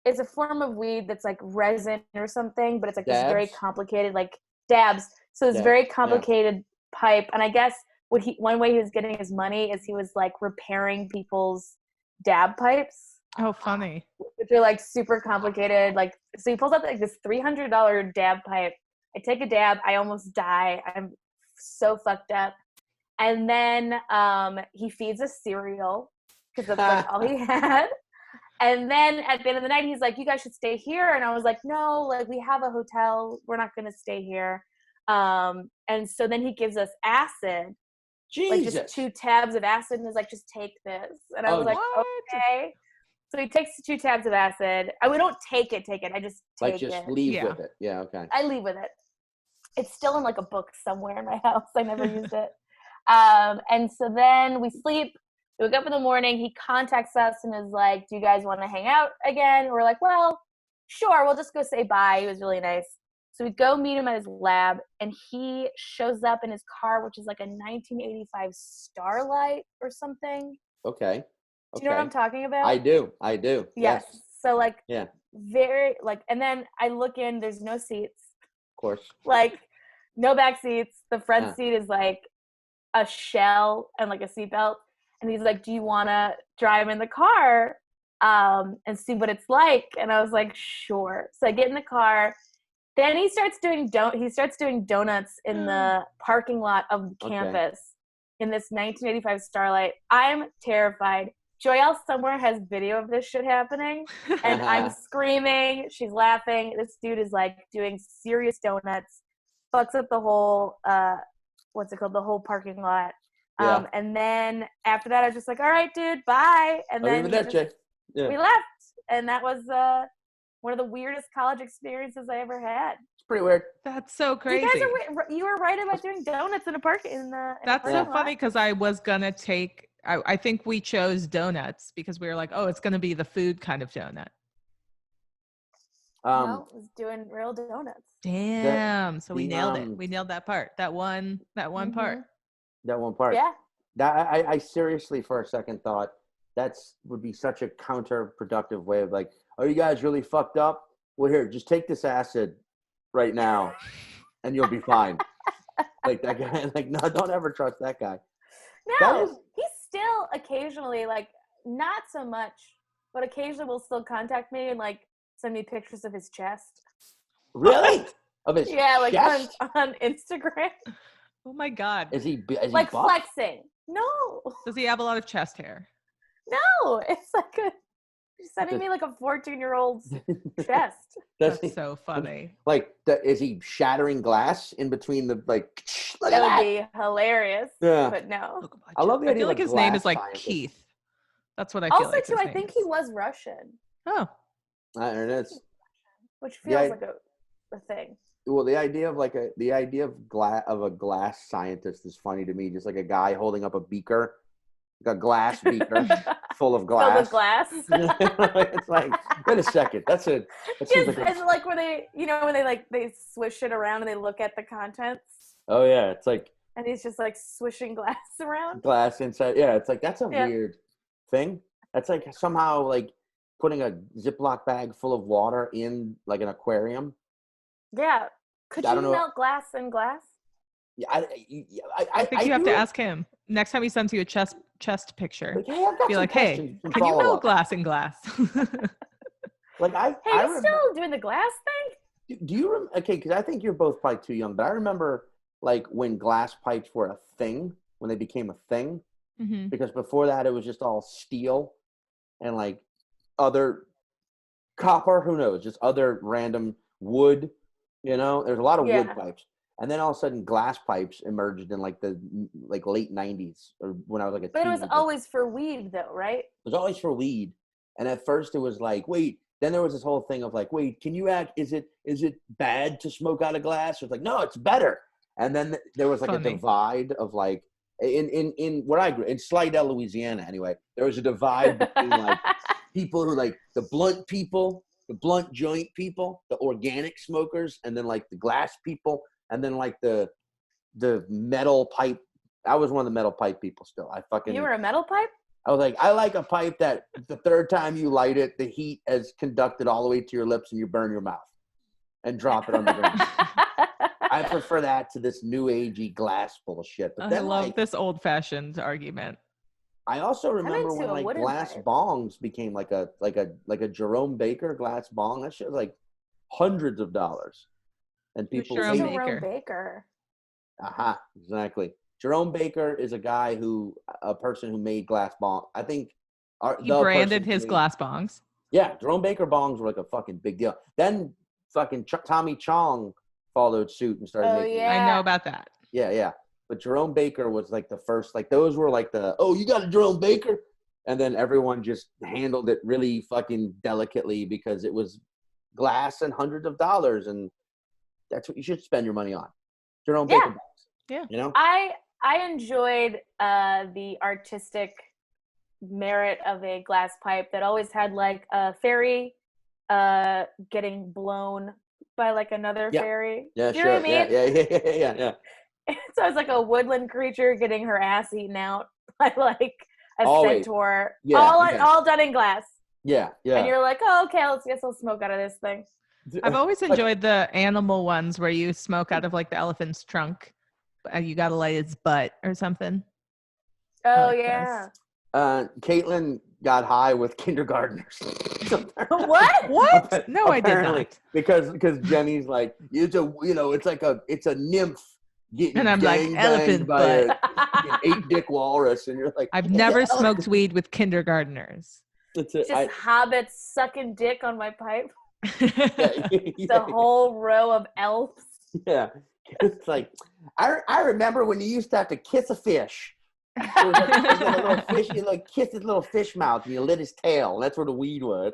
It's a form of weed that's like resin or something, but it's like this very complicated, like dabs. So it's very complicated pipe. And I guess one way he was getting his money is he was like repairing people's dab pipes. Oh, funny. Which are like super complicated. Like, so he pulls out like this $300 dab pipe. I take a dab. I almost die. I'm so fucked up. And then he feeds us cereal. because that's like all he had. And then at the end of the night, he's like, you guys should stay here. And I was like, no, like we have a hotel. We're not going to stay here. And so then he gives us acid, like just 2 tabs of acid, and is like, just take this. And I was like, okay. So he takes 2 tabs of acid. We don't take it. I just take it. Like just leave with it. Yeah, okay. I leave with it. It's still in like a book somewhere in my house. I never used it. And so then we sleep. We wake up in the morning. He contacts us and is like, do you guys want to hang out again? We're like, well, sure. We'll just go say bye. He was really nice. So we go meet him at his lab, and he shows up in his car, which is like a 1985 Starlight or something. Okay. Do you know what I'm talking about? I do. Yes. So like, very like, and then I look in, there's no seats. Of course. Like no back seats. The front seat is like a shell and like a seatbelt. And he's like, do you want to drive in the car and see what it's like? And I was like, sure. So I get in the car. Then he starts doing donuts in the parking lot of the campus in this 1985 Starlight. I'm terrified. Joelle somewhere has video of this shit happening, and I'm screaming. She's laughing. This dude is like doing serious donuts, fucks up the whole the whole parking lot. And then after that, I was just like, all right, dude, bye. And then we left. And that was one of the weirdest college experiences I ever had. It's pretty weird. That's so crazy. You were right about doing donuts in a park. That's so funny because I was going to take, I think we chose donuts because we were like, oh, it's going to be the food kind of donut. No, it was doing real donuts. Damn. So we nailed it. We nailed that part. That one part. That one part. Yeah. I seriously, for a second, thought would be such a counterproductive way of like, are you guys really fucked up? Well, here, just take this acid right now, and you'll be fine. Like that guy. Like, no, don't ever trust that guy. No, he's still occasionally, like, not so much, but occasionally will still contact me and like send me pictures of his chest. Really? Of his chest? Like on Instagram. Oh my God. Is he like buff? flexing? No. Does he have a lot of chest hair? No, it's like he's sending me like a 14-year-old's chest. That's so funny. Like, is he shattering glass in between the like? That would be hilarious. Yeah, but no. I love the idea. I feel like his name is like scientist. Keith. That's what I feel like. Also, too, I think he was Russian. Oh, there it is. Which feels like a thing. Well, the idea of a glass scientist is funny to me. Just like a guy holding up a beaker, like a glass beaker full of glass. Filled with glass. It's like, wait a second, that's it. It's like when they swish it around and they look at the contents. Oh yeah, it's like. And he's just like swishing glass around. Glass inside, yeah. It's like that's a weird thing. That's like somehow like putting a Ziploc bag full of water in like an aquarium. Yeah. Could you melt glass in glass? Yeah, I think you have to ask him. Next time he sends you a chest picture, like, hey, be like, hey, can you melt glass in glass? Like he's still doing the glass thing? Do you okay, because I think you're both probably too young, but I remember like when glass pipes were a thing, when they became a thing. Mm-hmm. Because before that it was just all steel and like other copper, who knows, just other random wood. You know, there's a lot of wood pipes, and then all of a sudden, glass pipes emerged in like the late '90s, or when I was like a. But it was always for weed, though, right? It was always for weed, and at first it was like, wait. Then there was this whole thing of like, wait, can you act? Is it bad to smoke out of glass? It's like, no, it's better. And then there was like a divide of like, in where I grew in Slidell, Louisiana. Anyway, there was a divide between like people who like the blunt people. The blunt joint people, the organic smokers, and then like the glass people, and then like the metal pipe. I was one of the metal pipe people still. You were a metal pipe? I was like, I like a pipe that the third time you light it, the heat has conducted all the way to your lips and you burn your mouth and drop it on the ground. I prefer that to this new agey glass bullshit. But I love this old fashioned argument. I also remember when like glass bongs became like a Jerome Baker glass bong. That shit was like hundreds of dollars. And people Jerome Baker. Aha, exactly. Jerome Baker is a person who made glass bong. I think He branded his glass bongs. Yeah, Jerome Baker bongs were like a fucking big deal. Then fucking Tommy Chong followed suit and started making. Yeah. I know about that. Yeah. But Jerome Baker was like the first, like those were like you got a Jerome Baker? And then everyone just handled it really fucking delicately because it was glass and hundreds of dollars. And that's what you should spend your money on. Jerome Baker bongs. Yeah. You know? I enjoyed the artistic merit of a glass pipe that always had like a fairy getting blown by like another fairy. Yeah, Do you sure. know what I mean? Yeah. So it's like a woodland creature getting her ass eaten out by like a centaur. Yeah, all done in glass. Yeah. And you're like, oh, okay, let's get some smoke out of this thing. I've always enjoyed the animal ones where you smoke out of like the elephant's trunk. You got to light its butt or something. Oh, like yeah. Caitlin got high with kindergartners. What? No, I did not. Because Jenny's like, it's a nymph getting and I'm like, elephant by an butt. 8-dick walrus, and you're like, I've never smoked weed with kindergartners. Just hobbits sucking dick on my pipe. Yeah. The whole row of elves. Yeah. It's like, I remember when you used to have to kiss a fish. There was like a little fish, you like kiss his little fish mouth and you lit his tail. And that's where the weed was.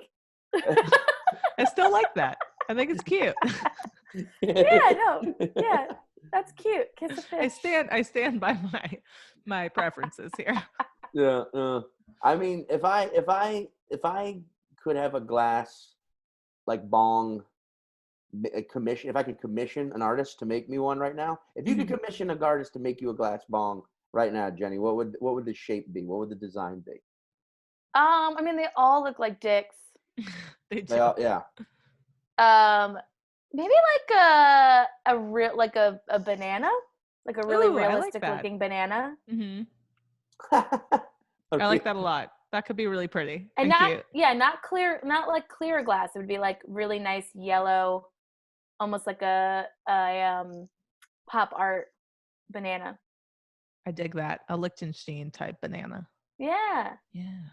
I still like that. I think it's cute. Yeah, that's cute. Kiss a fish. I stand by my preferences here. Yeah. I mean, if I could have a glass like bong commission, if I could commission an artist to make me one right now, if you could commission an artist to make you a glass bong right now, Jenny, what would the shape be? What would the design be? I mean, they all look like dicks. They do. They all, yeah. Maybe like a banana, like a really realistic looking banana. Mm-hmm. Okay. I like that a lot. That could be really pretty And cute. not clear, not like clear glass. It would be like really nice yellow, almost like a pop art banana. I dig that. A Liechtenstein type banana. Yeah.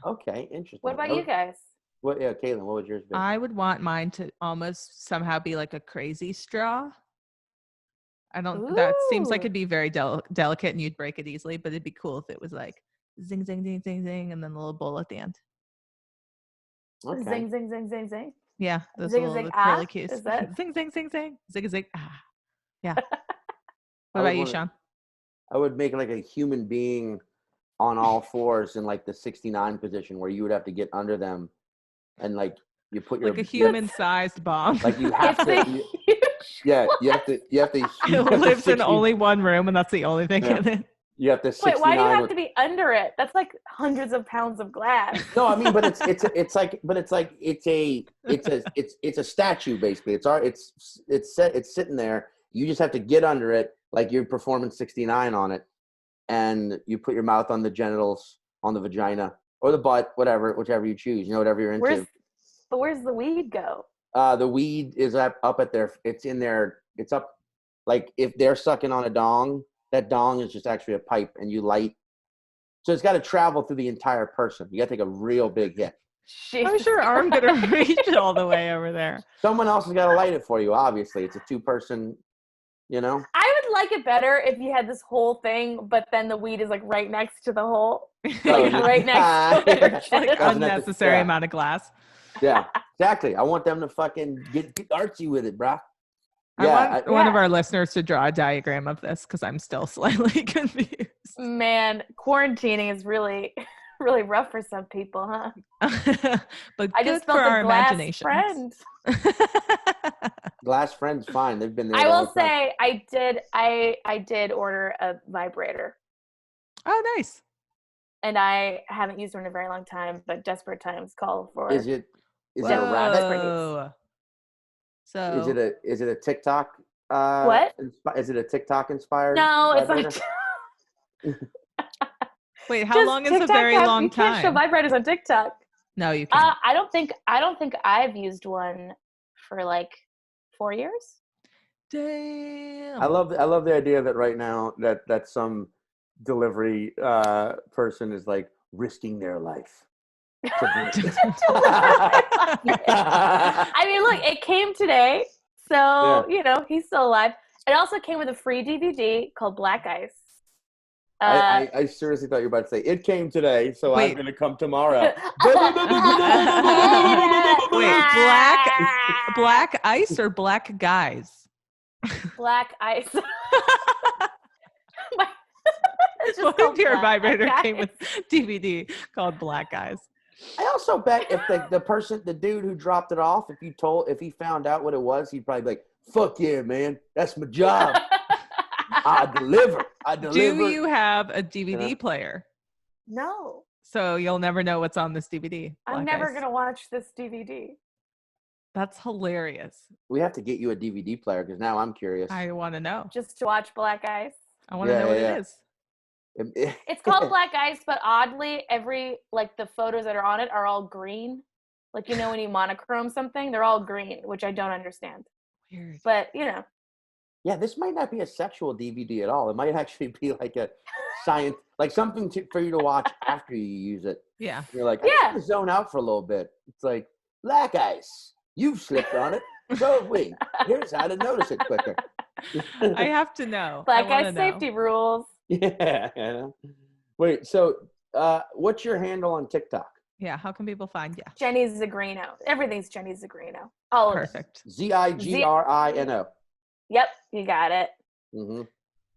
Okay, interesting. What about you guys? Caitlin, what would yours be? I would want mine to almost somehow be like a crazy straw. That seems like it'd be very delicate and you'd break it easily, but it'd be cool if it was like zing, zing, zing, zing, zing, and then the little bowl at the end. Okay. Zing, zing, zing, zing, zing. Yeah, those Zig, little zig, curly cues. is that- Zing, zing, zing, zing, zig, zig, ah. Yeah. What about you, Sean? I would make like a human being on all fours in like the 69 position where you would have to get under them and like you put your like a human-sized bomb. like you have to you have to It lives in only one room and that's the only thing in it. You have to 69. Wait, why do you have to be under it? That's like hundreds of pounds of glass. No, I mean, but it's a statue basically. It's sitting there. You just have to get under it like you're performing 69 on it, and you put your mouth on the genitals, on the vagina or the butt, whichever you choose. You know, whatever you're into. Where's the weed go? The weed is up at their. It's in there. It's up. Like if they're sucking on a dong, that dong is just actually a pipe, and you light. So it's got to travel through the entire person. You got to take a real big hit. I'm sure I'm gonna reach all the way over there. Someone else has got to light it for you. Obviously, it's a 2-person. You know. I would like it better if you had this whole thing, but then the weed is like right next to the hole, right next to it. Like unnecessary amount of glass. Yeah, exactly. I want them to fucking get artsy with it, bruh. I want one of our listeners to draw a diagram of this because I'm still slightly confused. Man, quarantining is really, really rough for some people, huh? But I good just for felt our a glass imagination. friend. Glass friend's fine. They've been there. I will say I did order a vibrator. Oh, nice. And I haven't used one in a very long time, but desperate times call for. Is it a rabbit? So is it a TikTok? What? Is it a TikTok inspired? No, it's like. Wait, how long is a very long time? You can't show vibrators on TikTok. No, you can't. I don't think I've used one for like 4 years. Damn. I love the idea that right now that some delivery person is like risking their life I mean, look, it came today, so he's still alive. It also came with a free DVD called Black Ice. I seriously thought you were about to say it came today, so I'm going to come tomorrow. Wait, black ice or black guys? Black Ice. What if your vibrator came with DVD called Black Guys? I also bet if the dude who dropped it off, if he found out what it was, he'd probably be like, "Fuck yeah, man, that's my job. I deliver. Do you have a DVD player? No. So you'll never know what's on this DVD. I'm never gonna watch this DVD. That's hilarious. We have to get you a DVD player because now I'm curious. I want to know. Just to watch Black Ice. I want to know what it is. It's called Black Ice, but oddly, the photos that are on it are all green. Like, when you monochrome something, they're all green, which I don't understand. Weird. But, Yeah, this might not be a sexual DVD at all. It might actually be like a science, like something for you to watch after you use it. Yeah. You're like, I need to zone out for a little bit. It's like, Black Ice. You've slipped on it. So have we. Here's how to notice it quicker. I have to know. Black Ice safety rules. Yeah. Wait, so what's your handle on TikTok? Yeah, how can people find you? Jenny Zigrino. Everything's Jenny Zigrino. All Perfect. Zigrino. Yep, you got it. Mm-hmm.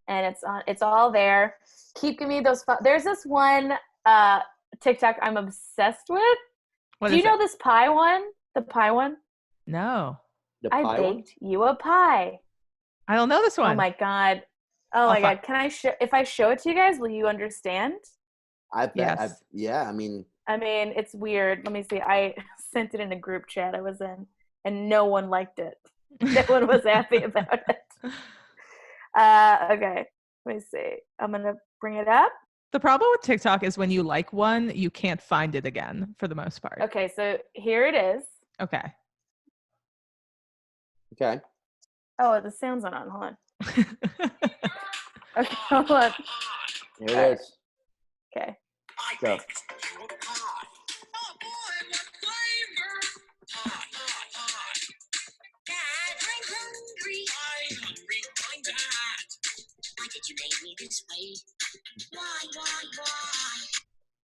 And it's all there. Keep giving me those. There's this one TikTok I'm obsessed with. Do you know this pie one? The pie one? No. I baked you a pie. I don't know this one. Oh my god. Oh my god. Can I if I show it to you guys, will you understand? I bet. Yes. Yeah, I mean, it's weird. Let me see. I sent it in a group chat I was in, and no one liked it. No one was happy about it. Okay. Let me see. I'm going to bring it up. The problem with TikTok is when you like one, you can't find it again for the most part. Okay, so here it is. Okay. Oh, the sound's not on. Hold on. Okay, hold on. Here it is. Okay. Go.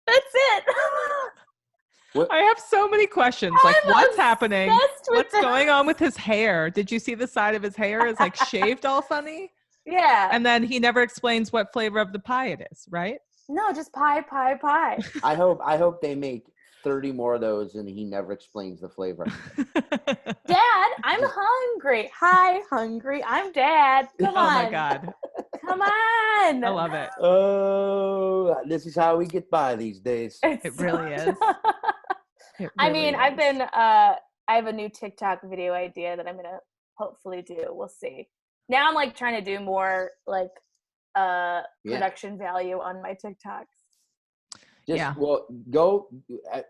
That's it. I have so many questions. Like, what's happening? What's going on with his hair? Did you see the side of his hair is like shaved all funny? Yeah. And then he never explains what flavor of the pie it is, right? No, just pie. I hope they make 30 more of those and he never explains the flavor. Dad, I'm hungry. Hi, hungry. I'm Dad. Come on. Oh my God. Come on. I love it. Oh, this is how we get by these days. It really is. I mean, I have a new TikTok video idea that I'm going to hopefully do. We'll see. Now I'm like trying to do more like production value on my TikToks.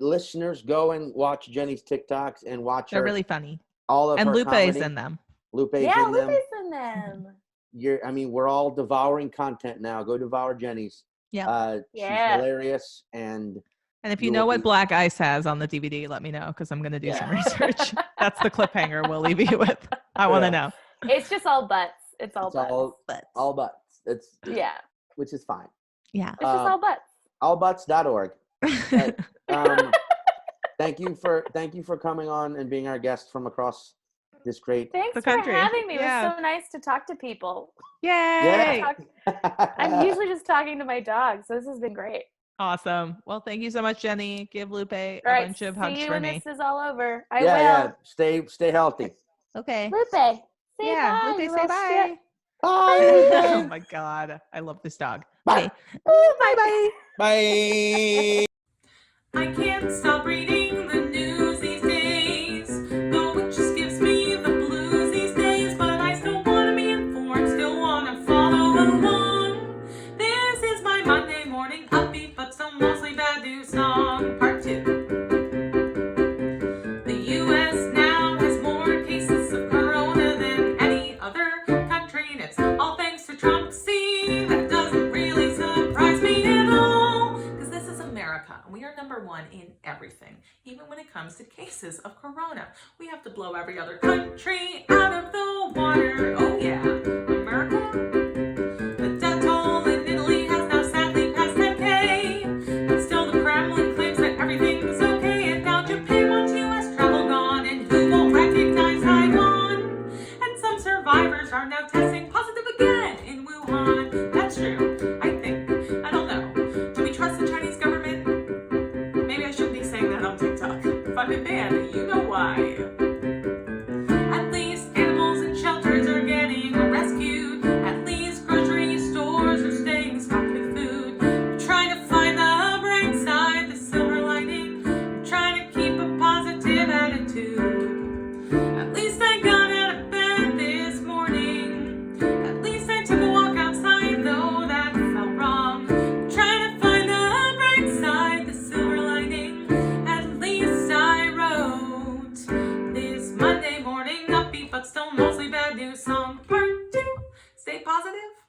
Listeners, go and watch Jenny's TikToks and watch her. They're really funny. All of and her Lupe's comedy. in them. Lupe's in them. We're all devouring content now. Go devour Jenny's. Yeah. She's hilarious. And if you know what Black Ice has on the DVD, let me know because I'm going to do some research. That's the cliffhanger we'll leave you with. I want to know. It's just all butts. It's all butts. All butts. It's which is fine. Yeah. It's just all butts. Allbutts.org. Thank you for coming on and being our guest from across this great Thanks for having me. It was so nice to talk to people. Yay! I'm usually just talking to my dog, so this has been great. Awesome. Well, thank you so much, Jenny. Give Lupe a bunch of hugs for me. See you when this is all over. I will. Yeah. Stay healthy. Okay. Lupe, say bye. Lupe, say bye. Shit. Bye. Oh my God. I love this dog. Bye. Okay. Bye. Bye. I can't stop reading the news these days. Though it just gives me the blues these days. But I still want to be informed, still want to follow along. This is my Monday morning upbeat, but still mostly bad news song. Part 2. The U.S. now has more cases of corona than any other country. And it's all thanks to Trump. See, that doesn't really surprise me at all. Because this is America. America, and we are number one in everything, even when it comes to cases of corona. We have to blow every other country out of the water. Oh yeah, America. The death toll in Italy has now sadly passed 10K, but still the Kremlin claims that everything's okay, and now Japan wants U.S. travel gone, and who won't recognize Taiwan? And some survivors are now testing positive again in Wuhan. That's true, I think. I don't know. Do we trust the Chinese government? Maybe I shouldn't be saying that on TikTok. If I've been banned, you know why. At least animals in shelters are getting rescued. At least grocery stores are staying stocked with food. I'm trying to find the bright side, the silver lining. I'm trying to keep a positive attitude. At least I got out of bed this morning. At least I took a walk outside, though that felt wrong. I'm trying to find the bright side, the silver lining. At least I wrote this Monday morning upbeat but still mostly bad news song part 2. Stay positive.